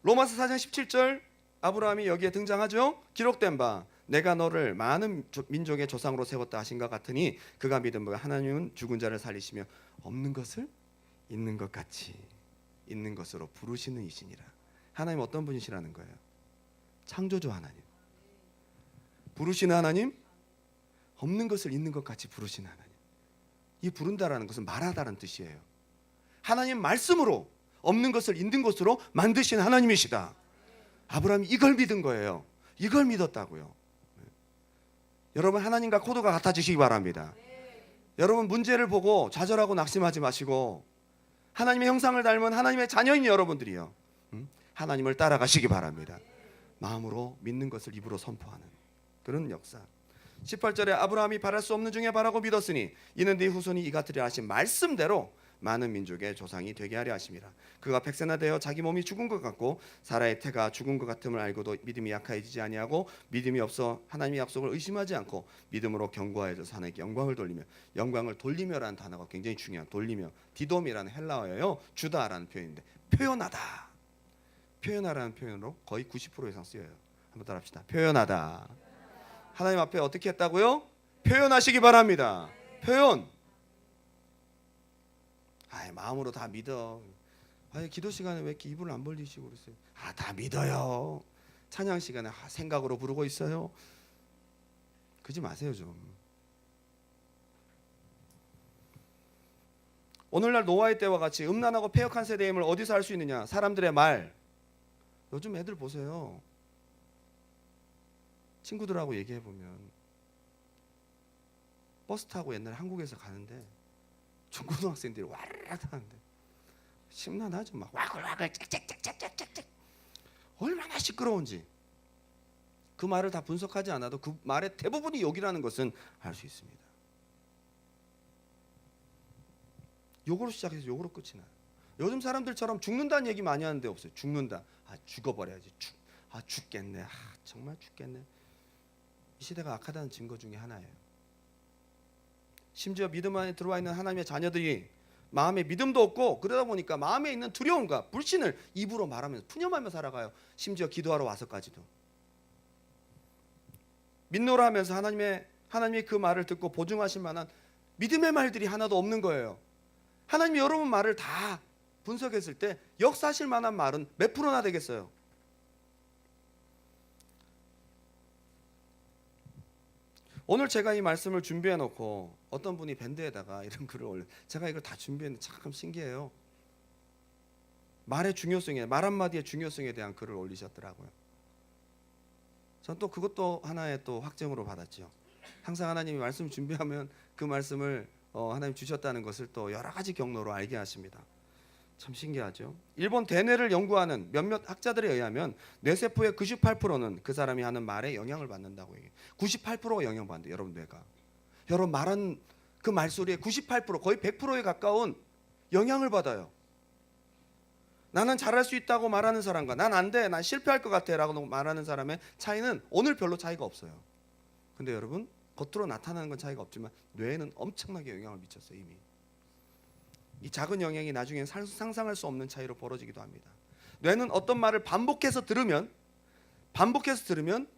로마서 4장 17절 아브라함이 여기에 등장하죠. 기록된 바 내가 너를 많은 민족의 조상으로 세웠다 하신 것 같으니 그가 믿은 바 하나님은 죽은 자를 살리시며 없는 것을 있는 것 같이 있는 것으로 부르시는 이시니라. 하나님 어떤 분이시라는 거예요? 창조주 하나님, 부르시는 하나님, 없는 것을 있는 것 같이 부르시는 하나님. 이 부른다라는 것은 말하다라는 뜻이에요. 하나님 말씀으로 없는 것을 있는 것으로 만드신 하나님이시다. 아브라함이 이걸 믿은 거예요. 이걸 믿었다고요. 여러분 하나님과 코드가 같아지시기 바랍니다. 여러분 문제를 보고 좌절하고 낙심하지 마시고 하나님의 형상을 닮은 하나님의 자녀인 여러분들이요, 하나님을 따라가시기 바랍니다. 마음으로 믿는 것을 입으로 선포하는 그런 역사. 18절에 아브라함이 바랄 수 없는 중에 바라고 믿었으니 이는 네 후손이 이 같으리라 하신 말씀대로 많은 민족의 조상이 되게 하려 하심이라. 그가 백세나 되어 자기 몸이 죽은 것 같고 사라의 태가 죽은 것 같음을 알고도 믿음이 약해지지 아니하고 믿음이 없어 하나님의 약속을 의심하지 않고 믿음으로 견고하여져서 하나님께 영광을 돌리며, 영광을 돌리며라는 단어가 굉장히 중요한, 돌리며 디돔이라는 헬라어예요. 주다라는 표현인데 표현하다, 표현하라는 표현으로 거의 90% 이상 쓰여요. 한번 따라합시다. 표현하다. 하나님 앞에 어떻게 했다고요? 표현하시기 바랍니다. 표현. 마음으로 다 믿어. 기도 시간에 왜 이렇게 입을 안 벌리시고 그러세요? 다 믿어요. 찬양 시간에 생각으로 부르고 있어요. 그러지 마세요 좀. 오늘날 노아의 때와 같이 음란하고 패역한 세대의 힘을 어디서 할 수 있느냐? 사람들의 말. 요즘 애들 보세요. 친구들하고 얘기해보면 버스 타고 옛날에 한국에서 가는데 중고등학생들이 와르르 타는데 심란하죠. 막 와글와글 짹짹짹짹짹짹 얼마나 시끄러운지. 그 말을 다 분석하지 않아도 그 말의 대부분이 욕이라는 것은 알 수 있습니다. 욕으로 시작해서 욕으로 끝이 나요. 요즘 사람들처럼 죽는다는 얘기 많이 하는데 없어요. 죽는다. 죽어버려야지. 죽겠네. 정말 죽겠네. 이 시대가 악하다는 증거 중에 하나예요. 심지어 믿음 안에 들어와 있는 하나님의 자녀들이 마음에 믿음도 없고 그러다 보니까 마음에 있는 두려움과 불신을 입으로 말하면서 푸념하며 살아가요. 심지어 기도하러 와서까지도. 믿노라 하면서 하나님의 그 말을 듣고 보증하실 만한 믿음의 말들이 하나도 없는 거예요. 하나님이 여러분 말을 다 분석했을 때 역사하실 만한 말은 몇 프로나 되겠어요? 오늘 제가 이 말씀을 준비해 놓고 어떤 분이 밴드에다가 이런 글을 올려, 제가 이걸 다 준비했는데 참 신기해요. 말의 중요성에, 말 한마디의 중요성에 대한 글을 올리셨더라고요. 전 또 그것도 하나의 또 확증으로 받았죠. 항상 하나님이 말씀 준비하면 그 말씀을 하나님 주셨다는 것을 또 여러 가지 경로로 알게 하십니다. 참 신기하죠. 일본 대뇌를 연구하는 몇몇 학자들에 의하면 뇌세포의 98%는 그 사람이 하는 말에 영향을 받는다고 얘기해요. 98%가 영향받는다. 여러분 뇌가. 여러분 말한 그 말소리에 98% 거의 100%에 가까운 영향을 받아요. 나는 잘할 수 있다고 말하는 사람과 난 안 돼, 난 실패할 것 같아 라고 말하는 사람의 차이는 오늘 별로 차이가 없어요. 근데 여러분 겉으로 나타나는 건 차이가 없지만 뇌에는 엄청나게 영향을 미쳤어요. 이미. 이 작은 영향이 나중에 상상할 수 없는 차이로 벌어지기도 합니다. 뇌는 어떤 말을 반복해서 들으면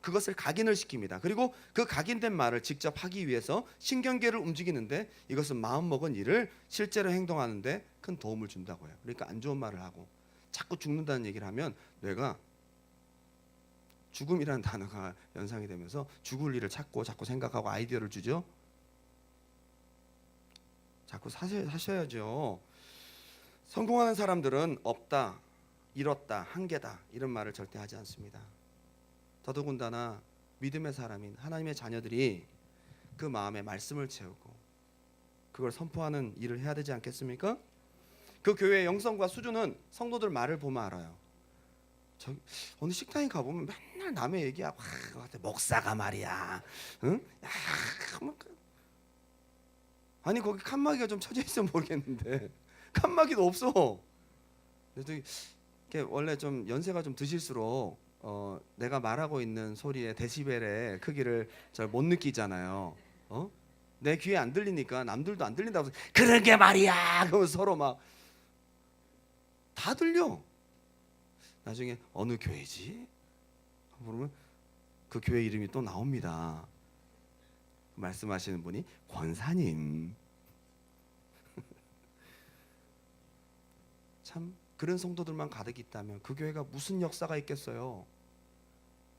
그것을 각인을 시킵니다. 그리고 그 각인된 말을 직접 하기 위해서 신경계를 움직이는데 이것은 마음먹은 일을 실제로 행동하는데 큰 도움을 준다고 해요. 그러니까 안 좋은 말을 하고 자꾸 죽는다는 얘기를 하면 뇌가 죽음이라는 단어가 연상이 되면서 죽을 일을 찾고 자꾸 생각하고 아이디어를 주죠. 자꾸 사셔야죠. 성공하는 사람들은 없다, 잃었다, 한계다 이런 말을 절대 하지 않습니다. 더더군다나 믿음의 사람인 하나님의 자녀들이 그 마음에 말씀을 채우고 그걸 선포하는 일을 해야 되지 않겠습니까? 그 교회의 영성과 수준은 성도들 말을 보면 알아요. 어느 식당에 가보면 맨날 남의 얘기하고 목사가 말이야, 응? 아니 거기 칸막이가 좀 쳐져 있으면 모르겠는데 칸막이도 없어. 그래서 원래 좀 연세가 좀 드실수록 내가 말하고 있는 소리의 데시벨의 크기를 잘 못 느끼잖아요. 내 귀에 안 들리니까 남들도 안 들린다고 해서 그러게 말이야 그러면 서로 막 다 들려. 나중에 어느 교회지? 그러면 그 교회 이름이 또 나옵니다. 말씀하시는 분이 권사님. 참 그런 성도들만 가득 있다면 그 교회가 무슨 역사가 있겠어요.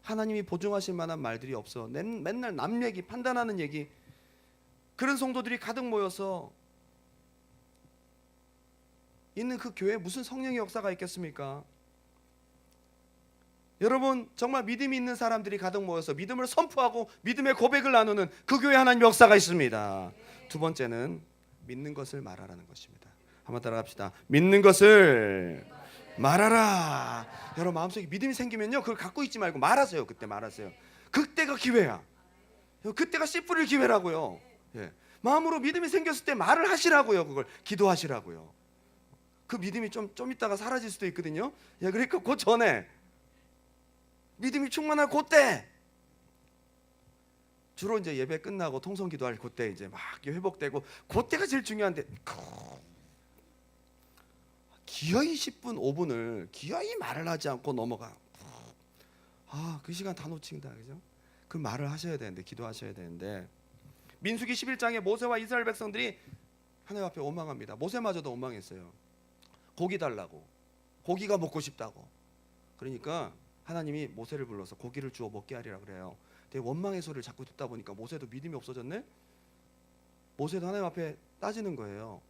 하나님이 보증하실 만한 말들이 없어. 맨날 남 얘기, 판단하는 얘기. 그런 성도들이 가득 모여서 있는 그 교회에 무슨 성령의 역사가 있겠습니까? 여러분 정말 믿음이 있는 사람들이 가득 모여서 믿음을 선포하고 믿음의 고백을 나누는 그 교회 하나님의 역사가 있습니다. 두 번째는 믿는 것을 말하라는 것입니다. 한번 따라갑시다. 믿는 것을 말하라. 여러분 마음속에 믿음이 생기면요 그걸 갖고 있지 말고 말하세요. 그때 말하세요. 그때가 기회야. 그때가 씨 뿌릴 기회라고요. 예. 마음으로 믿음이 생겼을 때 말을 하시라고요. 그걸 기도하시라고요. 그 믿음이 좀 있다가 사라질 수도 있거든요. 예, 그러니까 그 전에 믿음이 충만할 그때, 주로 이제 예배 끝나고 통성 기도할 그때 이제 막 회복되고 그때가 제일 중요한데, 기어이 10분 5분을 기어이 말을 하지 않고 넘어가. 그 시간 다 놓친다, 그죠? 그 말을 하셔야 되는데, 기도하셔야 되는데. 민수기 11장에 모세와 이스라엘 백성들이 하나님 앞에 원망합니다. 모세마저도 원망했어요. 고기 달라고, 고기가 먹고 싶다고. 그러니까 하나님이 모세를 불러서 고기를 주어 먹게 하리라 그래요. 근데 원망의 소리를 자꾸 듣다 보니까 모세도 믿음이 없어졌네. 모세도 하나님 앞에 따지는 거예요.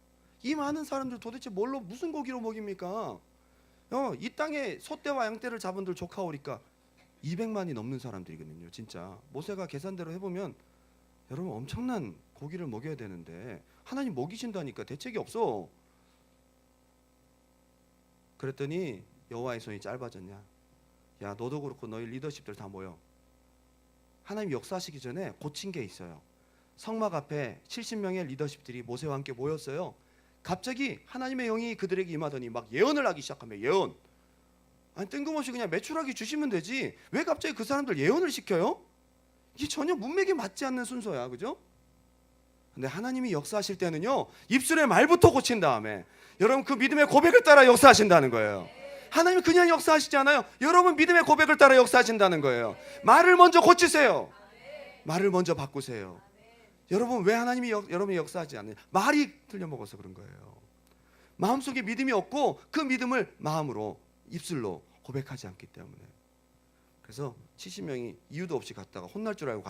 이 많은 사람들 도대체 뭘로, 무슨 고기로 먹입니까? 이 땅에 소떼와 양떼를 잡은 들 조카오니까 200만이 넘는 사람들이거든요. 진짜 모세가 계산대로 해보면 여러분 엄청난 고기를 먹여야 되는데 하나님 먹이신다니까 대책이 없어. 그랬더니 여호와의 손이 짧아졌냐? 야, 너도 그렇고 너희 리더십들 다 모여. 하나님 역사하시기 전에 고친 게 있어요. 성막 앞에 70명의 리더십들이 모세와 함께 모였어요. 갑자기 하나님의 영이 그들에게 임하더니 막 예언을 하기 시작하며, 예언. 아니, 뜬금없이 그냥 메추라기 주시면 되지 왜 갑자기 그 사람들 예언을 시켜요? 이게 전혀 문맥에 맞지 않는 순서야, 그죠? 근데 하나님이 역사하실 때는요, 입술의 말부터 고친 다음에 여러분 그 믿음의 고백을 따라 역사하신다는 거예요. 하나님이 그냥 역사하시지 않아요. 여러분 믿음의 고백을 따라 역사하신다는 거예요. 말을 먼저 고치세요. 말을 먼저 바꾸세요. 여러분 왜 하나님이 여러분이 역사하지 않느냐? 말이 틀려먹어서 그런 거예요. 마음속에 믿음이 없고 그 믿음을 마음으로, 입술로 고백하지 않기 때문에. 그래서 70명이 이유도 없이 갔다가 혼날 줄 알고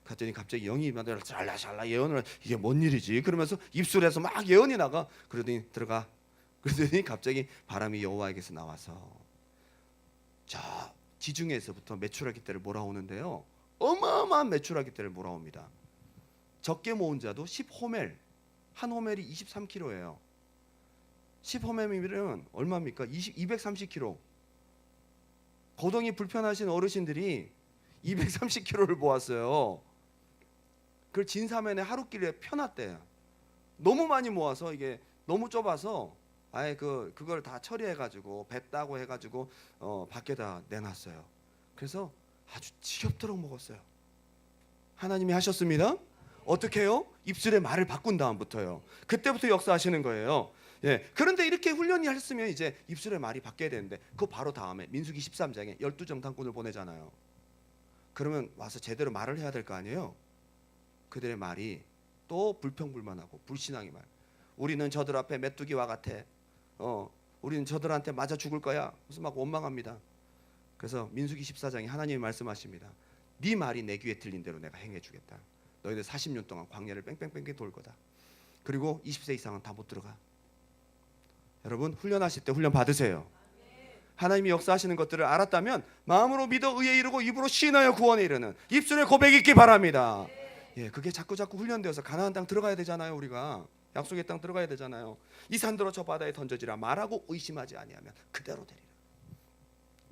갔더니 갑자기 영이 임하더니 샬라샬라 예언을, 이게 뭔 일이지? 그러면서 입술에서 막 예언이 나가. 그러더니 들어가. 그러더니 갑자기 바람이 여호와에게서 나와서 저 지중해에서부터 메추라기 떼를 몰아오는데요, 어마어마한 메추라기 떼를 몰아옵니다. 적게 모은 자도 10호멜, 한 호멜이 23kg예요. 10호멜이면 얼마입니까? 230kg. 거동이 불편하신 어르신들이 230kg를 모았어요. 그걸 진사면에 하루길에 펴놨대요. 너무 많이 모아서 이게 너무 좁아서 아예 그걸 다 처리해가지고 뱉다고 해가지고 밖에다 내놨어요. 그래서 아주 지겹도록 먹었어요. 하나님이 하셨습니다. 어떻게 해요? 입술의 말을 바꾼 다음부터요. 그때부터 역사하시는 거예요. 예. 그런데 이렇게 훈련이 하셨으면 이제 입술의 말이 바뀌어야 되는데, 그 바로 다음에 민수기 13장에 12점 당꾼을 보내잖아요. 그러면 와서 제대로 말을 해야 될 거 아니에요. 그들의 말이 또 불평불만하고 불신앙의 말. 우리는 저들 앞에 메뚜기와 같아. 우리는 저들한테 맞아 죽을 거야. 그래서 막 원망합니다. 그래서 민수기 14장에 하나님이 말씀하십니다. 네 말이 내 귀에 들린 대로 내가 행해 주겠다. 너희들 40년 동안 광야를 뺑뺑뺑뺑 돌 거다. 그리고 20세 이상은 다 못 들어가. 여러분 훈련하실 때 훈련 받으세요. 하나님이 역사하시는 것들을 알았다면 마음으로 믿어 의에 이르고 입으로 시인하여 구원에 이르는 입술의 고백이 있기 바랍니다. 예, 그게 자꾸 훈련되어서 가나안 땅 들어가야 되잖아요. 우리가 약속의 땅 들어가야 되잖아요. 이 산들어 저 바다에 던져지라 말하고 의심하지 아니하면 그대로 되리라.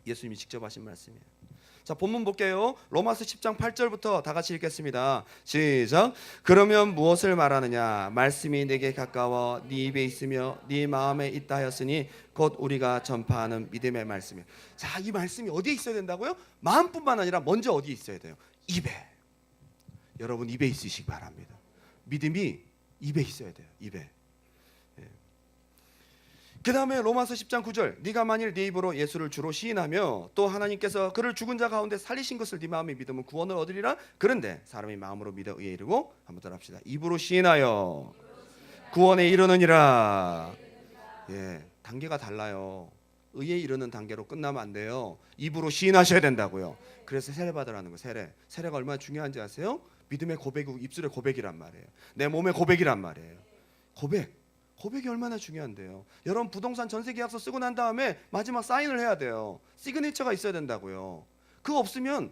예수님이 직접 하신 말씀이에요. 자, 본문 볼게요. 로마서 10장 8절부터 다 같이 읽겠습니다. 시작. 그러면 무엇을 말하느냐? 말씀이 내게 가까워 네 입에 있으며 네 마음에 있다 하였으니 곧 우리가 전파하는 믿음의 말씀이에요. 자, 이 말씀이 어디에 있어야 된다고요? 마음뿐만 아니라 먼저 어디에 있어야 돼요? 입에. 여러분 입에 있으시기 바랍니다. 믿음이 입에 있어야 돼요. 입에. 그 다음에 로마서 10장 9절. 네가 만일 네 입으로 예수를 주로 시인하며 또 하나님께서 그를 죽은 자 가운데 살리신 것을 네 마음에 믿으면 구원을 얻으리라. 그런데 사람이 마음으로 믿어 의에 이르고, 한번 더 합시다. 입으로 시인하여 구원에 이르느니라. 예, 단계가 달라요. 의에 이르는 단계로 끝나면 안 돼요. 입으로 시인하셔야 된다고요. 그래서 세례 받으라는 거. 세례가 얼마나 중요한지 아세요? 믿음의 고백이고 입술의 고백이란 말이에요. 내 몸의 고백이란 말이에요. 고백이 얼마나 중요한데요. 여러분 부동산 전세계약서 쓰고 난 다음에 마지막 사인을 해야 돼요. 시그니처가 있어야 된다고요. 그거 없으면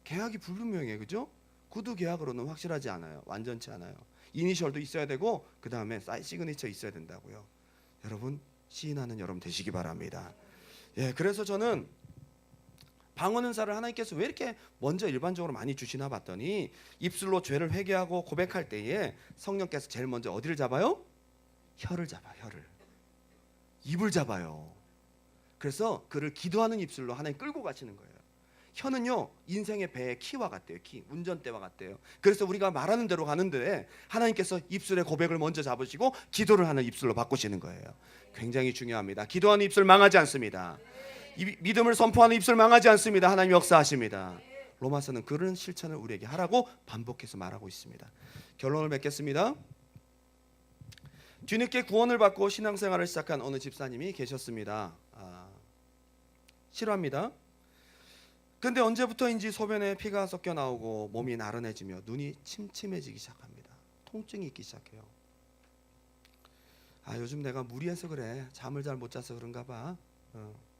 계약이 불분명해요. 그죠? 구두 계약으로는 확실하지 않아요. 완전치 않아요. 이니셜도 있어야 되고 그 다음에 시그니처 있어야 된다고요. 여러분 시인하는 여러분 되시기 바랍니다. 예, 그래서 저는 방언 은사를 하나님께서 왜 이렇게 먼저 일반적으로 많이 주시나 봤더니 입술로 죄를 회개하고 고백할 때에 성령께서 제일 먼저 어디를 잡아요? 혀를 잡아. 혀를. 입을 잡아요. 그래서 그를 기도하는 입술로 하나님 끌고 가시는 거예요. 혀는요 인생의 배의 키와 같대요. 키, 운전대와 같대요. 그래서 우리가 말하는 대로 가는데 하나님께서 입술의 고백을 먼저 잡으시고 기도를 하는 입술로 바꾸시는 거예요. 굉장히 중요합니다. 기도하는 입술 망하지 않습니다. 믿음을 선포하는 입술 망하지 않습니다. 하나님 역사하십니다. 로마서는 그런 실천을 우리에게 하라고 반복해서 말하고 있습니다. 결론을 맺겠습니다. 뒤늦게 구원을 받고 신앙생활을 시작한 어느 집사님이 계셨습니다. 싫어합니다. 근데 언제부터인지 소변에 피가 섞여 나오고 몸이 나른해지며 눈이 침침해지기 시작합니다. 통증이 있기 시작해요. 요즘 내가 무리해서 그래, 잠을 잘 못 자서 그런가 봐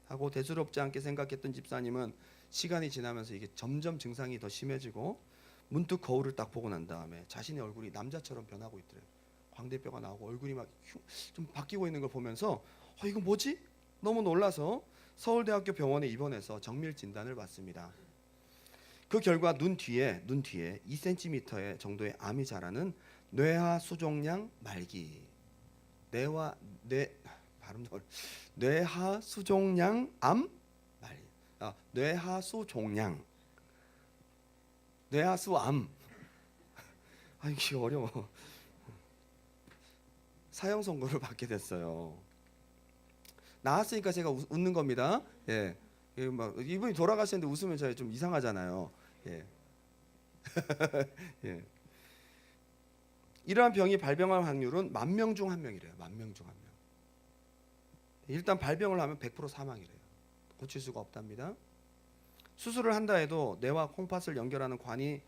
하고 대수롭지 않게 생각했던 집사님은 시간이 지나면서 이게 점점 증상이 더 심해지고 문득 거울을 딱 보고 난 다음에 자신의 얼굴이 남자처럼 변하고 있더래요. 광대뼈가 나오고 얼굴이 막 좀 바뀌고 있는 걸 보면서 이거 뭐지? 너무 놀라서 서울대학교 병원에 입원해서 정밀 진단을 받습니다. 그 결과 눈 뒤에 2cm 정도의 암이 자라는 뇌하 수종양 말기. 뇌하 수종양 암 말기. 뇌하수암. 이게 어려워. 사형 선고를 받게 됐어요. 나왔으니까 제가 웃는 겁니다. 예, 막 이분이 돌아가셨는데 웃으면 제가 좀 이상하잖아요. 예. 예. 이러한 병이 발병할 확률은 10,000명 중 1명이래요. 10,000명 중 1명. 일단 발병을 하면 100% 사망이래요. 고칠 수가 없답니다. 수술을 한다 해도 뇌와 콩팥을 연결하는 관이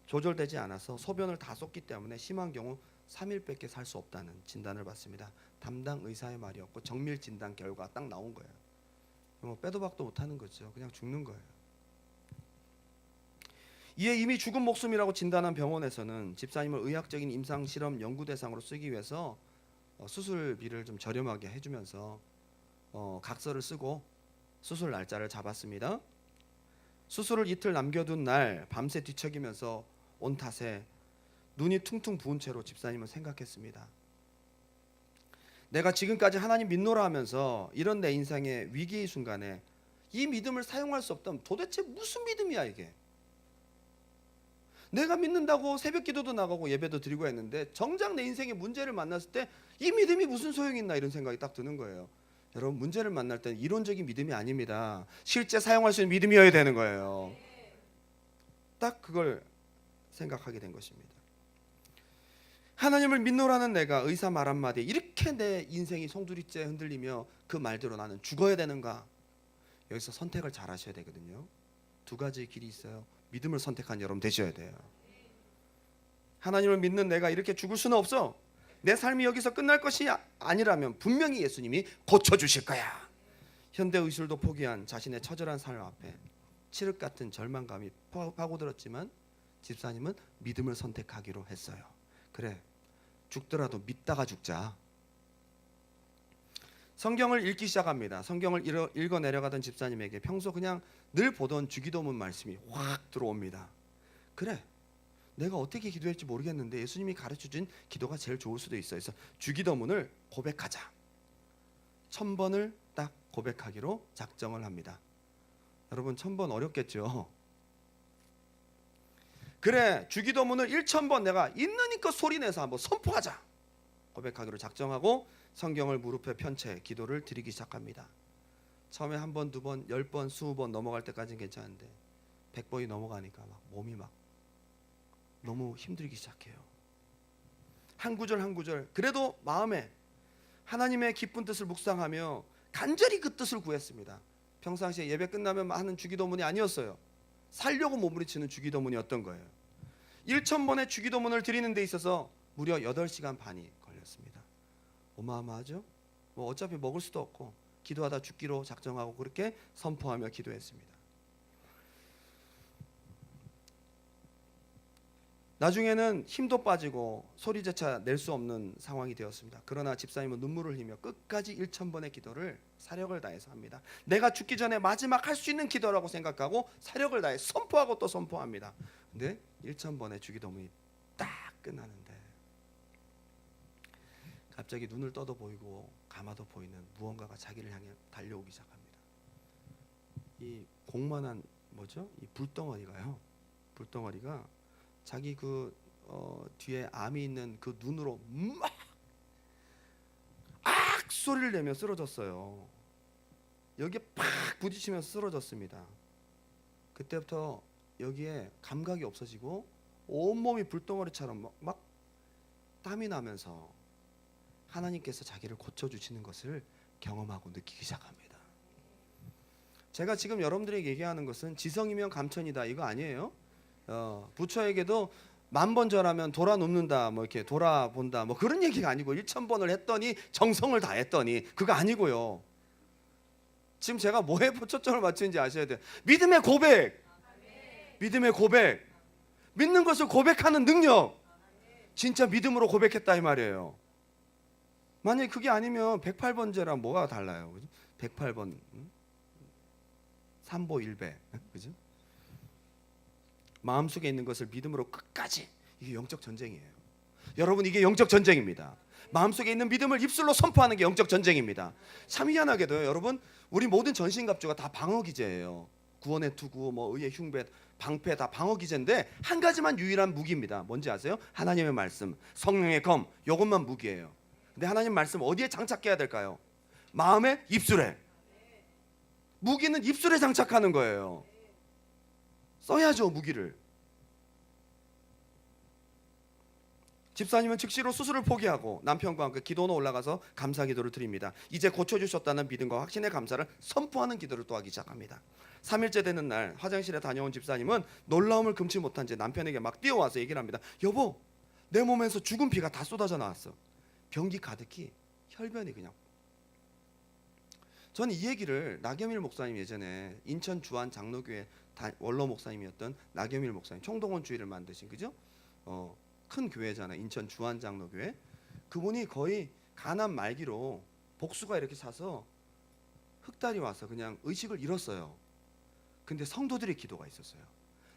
조절되지 않아서 소변을 다 쏟기 때문에 심한 경우 3일밖에 살 수 없다는 진단을 받습니다. 담당 의사의 말이었고 정밀 진단 결과 딱 나온 거예요. 뭐 빼도 박도 못하는 거죠. 그냥 죽는 거예요. 이에 이미 죽은 목숨이라고 진단한 병원에서는 집사님을 의학적인 임상 실험 연구 대상으로 쓰기 위해서 수술비를 좀 저렴하게 해주면서 각서를 쓰고 수술 날짜를 잡았습니다. 수술을 이틀 남겨둔 날 밤새 뒤척이면서 온 탓에 눈이 퉁퉁 부은 채로 집사님은 생각했습니다. 내가 지금까지 하나님 믿노라 하면서 이런 내 인생의 위기의 순간에 이 믿음을 사용할 수 없다면 도대체 무슨 믿음이야 이게? 내가 믿는다고 새벽 기도도 나가고 예배도 드리고 했는데 정작 내 인생의 문제를 만났을 때 이 믿음이 무슨 소용이 있나 이런 생각이 딱 드는 거예요. 여러분 문제를 만날 때는 이론적인 믿음이 아닙니다. 실제 사용할 수 있는 믿음이어야 되는 거예요. 딱 그걸 생각하게 된 것입니다. 하나님을 믿노라는 내가 의사 말 한마디에 이렇게 내 인생이 송두리째 흔들리며 그 말대로 나는 죽어야 되는가? 여기서 선택을 잘 하셔야 되거든요. 두 가지 길이 있어요. 믿음을 선택한 여러분 되셔야 돼요. 하나님을 믿는 내가 이렇게 죽을 수는 없어. 내 삶이 여기서 끝날 것이 아니라면 분명히 예수님이 고쳐주실 거야. 현대의술도 포기한 자신의 처절한 삶 앞에 칠흑 같은 절망감이 파고들었지만 집사님은 믿음을 선택하기로 했어요. 그래, 죽더라도 믿다가 죽자. 성경을 읽기 시작합니다. 성경을 읽어 내려가던 집사님에게 평소 그냥 늘 보던 주기도문 말씀이 확 들어옵니다. 그래, 내가 어떻게 기도할지 모르겠는데 예수님이 가르쳐준 기도가 제일 좋을 수도 있어. 그래서 주기도문을 고백하자. 1000번을 딱 고백하기로 작정을 합니다. 여러분 1000번 어렵겠죠? 그래, 주기도문을 1000번 내가 있는 힘껏 소리내서 한번 선포하자. 고백하기로 작정하고 성경을 무릎에 편 채 기도를 드리기 시작합니다. 처음에 1번, 2번, 10번, 20번 넘어갈 때까지는 괜찮은데 100번이 넘어가니까 막 몸이 막 너무 힘들기 시작해요. 한 구절 한 구절 그래도 마음에 하나님의 기쁜 뜻을 묵상하며 간절히 그 뜻을 구했습니다. 평상시에 예배 끝나면 하는 주기도문이 아니었어요. 살려고 몸부림치는 주기도문이었던 거예요. 1000번의 주기도문을 드리는 데 있어서 무려 8시간 반이 걸렸습니다. 어마어마하죠? 뭐 어차피 먹을 수도 없고 기도하다 죽기로 작정하고 그렇게 선포하며 기도했습니다. 나중에는 힘도 빠지고 소리조차 낼 수 없는 상황이 되었습니다. 그러나 집사님은 눈물을 흘리며 끝까지 1000번의 기도를 사력을 다해서 합니다. 내가 죽기 전에 마지막 할 수 있는 기도라고 생각하고 사력을 다해 선포하고 또 선포합니다. 근데 1000번의 주기도문이 딱 끝나는데 갑자기 눈을 떠도 보이고 감아도 보이는 무언가가 자기를 향해 달려오기 시작합니다. 이 공만한 뭐죠? 이 불덩어리가요. 불덩어리가 자기 그 뒤에 암이 있는 그 눈으로 막 소리를 내며 쓰러졌어요. 여기에 팍 부딪히면서 쓰러졌습니다. 그때부터 여기에 감각이 없어지고 온몸이 불덩어리처럼 막 땀이 나면서 하나님께서 자기를 고쳐주시는 것을 경험하고 느끼기 시작합니다. 제가 지금 여러분들에게 얘기하는 것은 지성이면 감천이다 이거 아니에요. 부처에게도 10,000번 절하면 돌아 눕는다 뭐 이렇게 돌아본다 뭐 그런 얘기가 아니고 1000번을 했더니 정성을 다했더니 그거 아니고요. 지금 제가 뭐에 초점을 맞추는지 아셔야 돼요. 믿음의 고백, 믿음의 고백, 믿는 것을 고백하는 능력, 진짜 믿음으로 고백했다 이 말이에요. 만약에 그게 아니면 108번제랑 뭐가 달라요? 그죠? 108번 3보 1배 그죠? 마음속에 있는 것을 믿음으로 끝까지, 이게 영적 전쟁이에요. 여러분, 이게 영적 전쟁입니다. 마음속에 있는 믿음을 입술로 선포하는 게 영적 전쟁입니다. 참 희한하게도요, 여러분, 우리 모든 전신갑주가 다 방어 기제예요. 구원의 투구, 뭐 의의 흉배, 방패 다 방어 기제인데 한 가지만 유일한 무기입니다. 뭔지 아세요? 하나님의 말씀, 성령의 검, 이것만 무기예요. 근데 하나님 말씀 어디에 장착해야 될까요? 마음의 입술에. 무기는 입술에 장착하는 거예요. 써야죠, 무기를. 집사님은 즉시로 수술을 포기하고 남편과 함께 기도원에 올라가서 감사 기도를 드립니다. 이제 고쳐주셨다는 믿음과 확신의 감사를 선포하는 기도를 또 하기 시작합니다. 3일째 되는 날 화장실에 다녀온 집사님은 놀라움을 금치 못한 채 남편에게 막 뛰어와서 얘기를 합니다. 여보, 내 몸에서 죽은 피가 다 쏟아져 나왔어. 변기 가득히 혈변이 그냥. 저는 이 얘기를 나겸일 목사님, 예전에 인천 주안 장로교회 원로 목사님이었던 나겸일 목사님, 총동원 주의를 만드신, 그죠? 큰 교회잖아요. 인천 주안 장로교회. 그분이 거의 가난 말기로 복수가 이렇게 차서 흑달이 와서 그냥 의식을 잃었어요. 근데 성도들의 기도가 있었어요.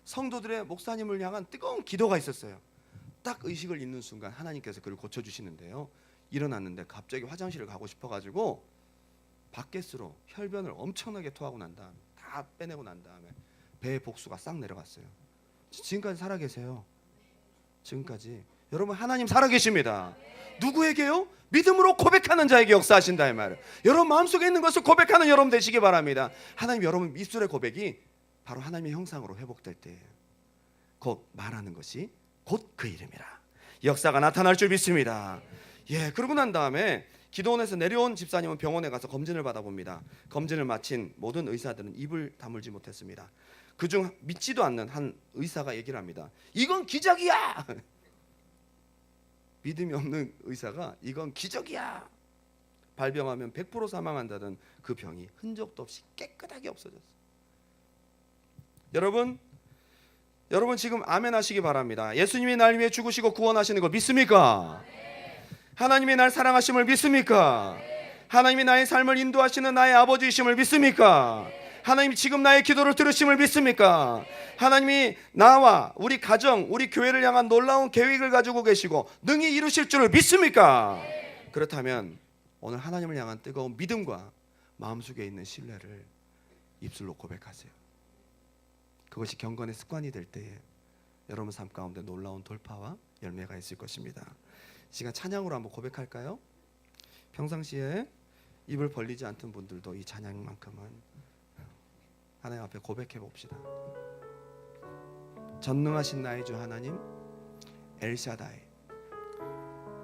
성도들의 목사님을 향한 뜨거운 기도가 있었어요. 딱 의식을 잃는 순간 하나님께서 그를 고쳐주시는데요. 일어났는데 갑자기 화장실을 가고 싶어가지고 바켓으로 혈변을 엄청나게 토하고 난 다음에 다 빼내고 난 다음에 배에 복수가 싹 내려갔어요. 지금까지 살아계세요. 지금까지. 여러분, 하나님 살아계십니다. 누구에게요? 믿음으로 고백하는 자에게 역사하신다 이 말을. 여러분 마음속에 있는 것을 고백하는 여러분 되시기 바랍니다. 하나님, 여러분 입술의 고백이 바로 하나님의 형상으로 회복될 때예요. 곧 말하는 것이 곧 그 이름이라. 역사가 나타날 줄 믿습니다. 예, 그러고 난 다음에 기도원에서 내려온 집사님은 병원에 가서 검진을 받아봅니다. 검진을 마친 모든 의사들은 입을 다물지 못했습니다. 그중 믿지도 않는 한 의사가 얘기를 합니다. 이건 기적이야. 믿음이 없는 의사가 이건 기적이야. 발병하면 100% 사망한다던 그 병이 흔적도 없이 깨끗하게 없어졌어요. 여러분 지금 아멘 하시기 바랍니다. 예수님이 날 위해 죽으시고 구원하시는 거 믿습니까? 하나님이 날 사랑하심을 믿습니까? 하나님이 나의 삶을 인도하시는 나의 아버지이심을 믿습니까? 하나님이 지금 나의 기도를 들으심을 믿습니까? 하나님이 나와 우리 가정, 우리 교회를 향한 놀라운 계획을 가지고 계시고 능히 이루실 줄을 믿습니까? 그렇다면 오늘 하나님을 향한 뜨거운 믿음과 마음속에 있는 신뢰를 입술로 고백하세요. 그것이 경건의 습관이 될 때에 여러분 삶 가운데 놀라운 돌파와 열매가 있을 것입니다. 시간 찬양으로 한번 고백할까요? 평상시에 입을 벌리지 않던 분들도 이 찬양만큼은 하나님 앞에 고백해 봅시다. 전능하신 나의 주 하나님, 엘샤다이.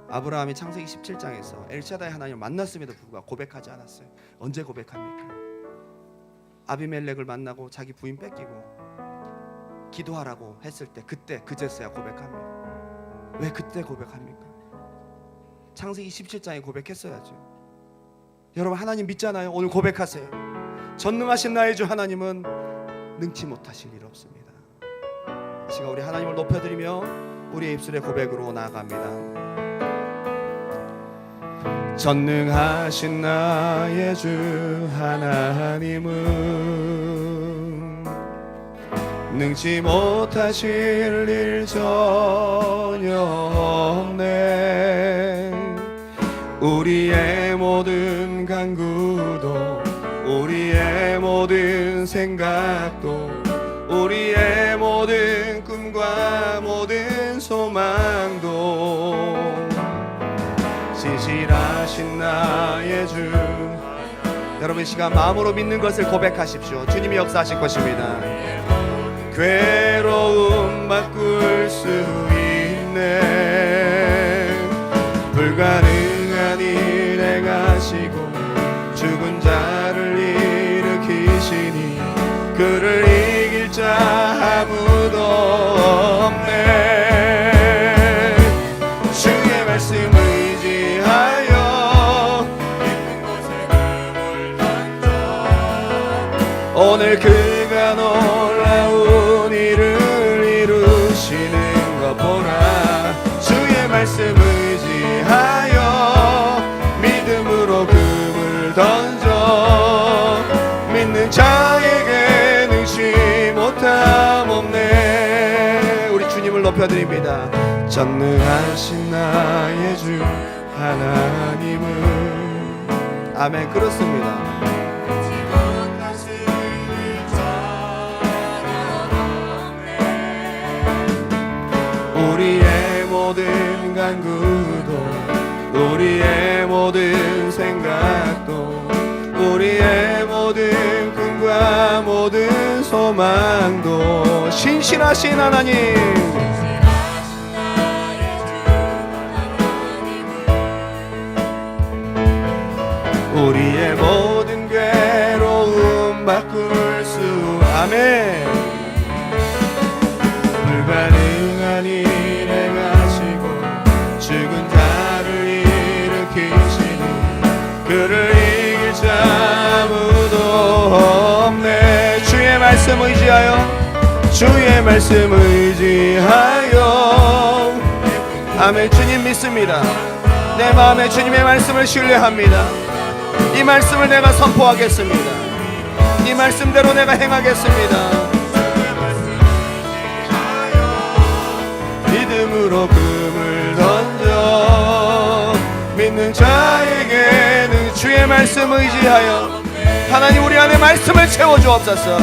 아브라함이 창세기 17장에서 엘샤다이 하나님을 만났음에도 불구하고 고백하지 않았어요. 언제 고백합니까? 아비멜렉을 만나고 자기 부인 뺏기고 기도하라고 했을 때 그때 그제서야 고백합니다. 왜 그때 고백합니까? 창세기 17장에 고백했어야죠. 여러분, 하나님 믿잖아요. 오늘 고백하세요. 전능하신 나의 주 하나님은 능치 못하실 일 없습니다. 이 시간 우리 하나님을 높여드리며 우리의 입술의 고백으로 나아갑니다. 전능하신 나의 주 하나님은 능치 못하실 일 전혀 없네. 우리의 모든 간구도 우리의 모든 생각도 우리의 모든 꿈과 모든 소망도 진실하신 나의 주. 여러분 이 시간 마음으로 믿는 것을 고백하십시오. 주님이 역사하실 것입니다. 괴로움 바꿀 수 있네. 불가능한 일 행하시고 죽은 자를 일으키시니 그를 이길 자 아무도 없네. 주의 말씀 의지하여 깊은 곳에 금을 던져 오늘 그가 놀라운 일을 이루시는 것 보라. 주의 말씀 의지하여 믿음으로 금을 던져 믿는 자에게 능치 못함 없네. 우리 주님을 높여드립니다. 전능하신 나의 주 하나님은 아멘. 그렇습니다. 우리의 모든 간구도 우리의 모든 생각도 우리의 모든 꿈과 모든 소망도 신실하신 하나님, 우리의 모든 괴로움 바꿀 수 아멘. 불가능한 일 행하시고 죽은 자를 일으키시니 그를 이길 자 아무도 없네. 주의 말씀 의지하여 주의 말씀 의지하여 아멘. 주님 믿습니다. 내 마음에 주님의 말씀을 신뢰합니다. 이 말씀을 내가 선포하겠습니다. 이 말씀대로 내가 행하겠습니다. 믿음으로 금을 던져 믿는 자에게는 주의 말씀 의지하여 하나님 우리 안에 말씀을 채워주옵소서.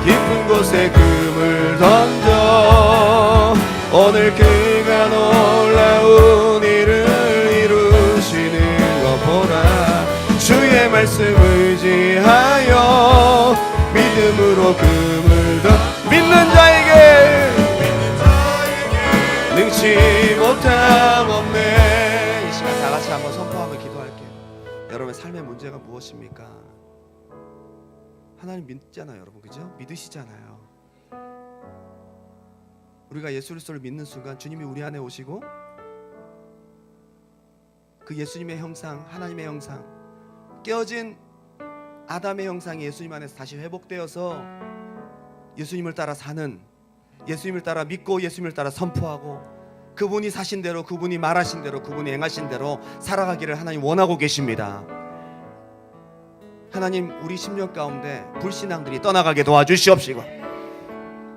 깊은 곳에 금을 던져 오늘 그가 놀라운 일을 이루시는 것 보라. 주의 말씀 의지하여 믿음으로 금을 던져 믿는 자에게 능치 못함 없네. 이 시간 다 같이 한번 선포하며 기도할게요. 여러분의 삶의 문제가 무엇입니까? 하나님 믿잖아요, 여러분. 그죠? 믿으시잖아요. 우리가 예수 그리스도를 믿는 순간 주님이 우리 안에 오시고 그 예수님의 형상, 하나님의 형상, 깨어진 아담의 형상이 예수님 안에서 다시 회복되어서 예수님을 따라 사는, 예수님을 따라 믿고 예수님을 따라 선포하고 그분이 사신 대로, 그분이 말하신 대로, 그분이 행하신 대로 살아가기를 하나님 원하고 계십니다. 하나님 우리 심령 가운데 불신앙들이 떠나가게 도와주시옵시고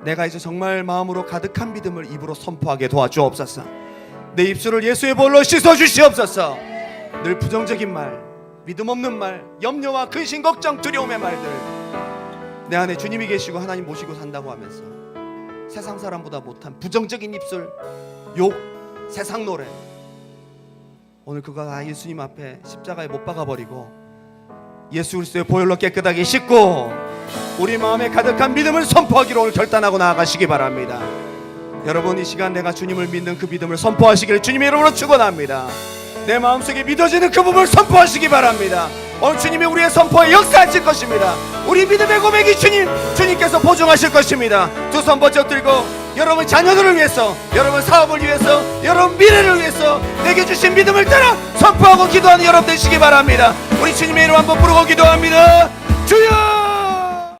내가 이제 정말 마음으로 가득한 믿음을 입으로 선포하게 도와주옵소서. 내 입술을 예수의 볼로 씻어주시옵소서. 늘 부정적인 말, 믿음 없는 말, 염려와 근심, 걱정, 두려움의 말들 내 안에 주님이 계시고 하나님 모시고 산다고 하면서 세상 사람보다 못한 부정적인 입술, 욕, 세상 노래, 오늘 그가 다 예수님 앞에 십자가에 못 박아버리고 예수 그리스도의 보혈로 깨끗하게 씻고 우리 마음에 가득한 믿음을 선포하기로 오늘 결단하고 나아가시기 바랍니다. 여러분 이 시간 내가 주님을 믿는 그 믿음을 선포하시기를 주님의 이름으로 축원합니다. 내 마음속에 믿어지는 그 부분을 선포하시기 바랍니다. 오늘 주님이 우리의 선포에 역사하실 것입니다. 우리 믿음의 고백이 주님께서 보증하실 것입니다. 두 손 번쩍 들고 여러분 자녀들을 위해서, 여러분 사업을 위해서, 여러분 미래를 위해서 내게 주신 믿음을 따라 선포하고 기도하는 여러분 되시기 바랍니다. 우리 주님의 이름 한번 부르고 기도합니다. 주여!